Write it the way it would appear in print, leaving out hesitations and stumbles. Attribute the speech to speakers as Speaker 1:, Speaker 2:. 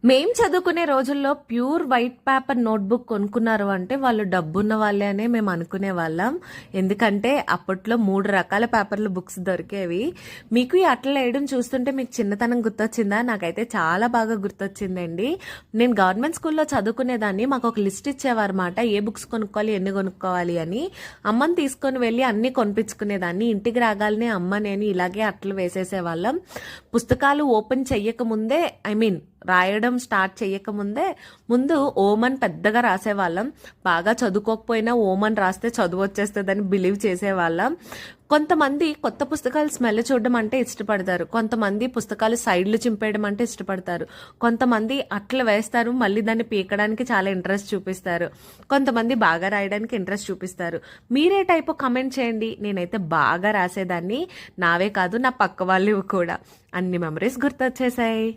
Speaker 1: మేం చదువుకునే రోజుల్లో ప్యూర్ వైట్ పేపర్ నోట్బుక్ కొనుక్కున్నారు అంటే వాళ్ళు డబ్బున్న వాళ్ళే అనే మేము అనుకునే వాళ్ళం. ఎందుకంటే అప్పట్లో 3 రకాల పేపర్లు బుక్స్ దొరికేవి. మీకు ఈ అట్ల వేయడం చూస్తుంటే మీకు చిన్నతనం గుర్తొచ్చిందా? నాకైతే చాలా బాగా గుర్తొచ్చిందండి. నేను గవర్నమెంట్ స్కూల్లో చదువుకునేదాన్ని. మాకు ఒక లిస్ట్ ఇచ్చేవారన్నమాట, ఏ బుక్స్ కొనుక్కోవాలి, ఎన్ని కొనుక్కోవాలి అని. అమ్మని తీసుకొని వెళ్ళి అన్ని కొనిపించుకునేదాన్ని. ఇంటికి రాగానే అమ్మ నేను ఇలాగే అట్లు వేసేసేవాళ్ళం. పుస్తకాలు ఓపెన్ చెయ్యక ముందే రాయడం స్టార్ట్ చేయకముందే ముందు ఓమన్ పెద్దగా రాసేవాళ్ళం. బాగా చదువుకోకపోయినా ఓమన్ రాస్తే చదువు వచ్చేస్తుందని బిలీవ్ చేసేవాళ్ళం. కొంతమంది కొత్త పుస్తకాలు స్మెల్ చూడడం అంటే ఇష్టపడతారు, కొంతమంది పుస్తకాలు సైడ్లు చింపేయడం అంటే ఇష్టపడతారు, కొంతమంది అట్లా వేస్తారు మళ్ళీ దాన్ని పీకడానికి చాలా ఇంట్రెస్ట్ చూపిస్తారు, కొంతమంది బాగా రాయడానికి ఇంట్రెస్ట్ చూపిస్తారు. మీరే టైపు కమెంట్ చేయండి. నేనైతే బాగా రాసేదాన్ని, నావే కాదు నా పక్క వాళ్ళు కూడా. అన్ని మెమరీస్ గుర్తొచ్చేసాయి.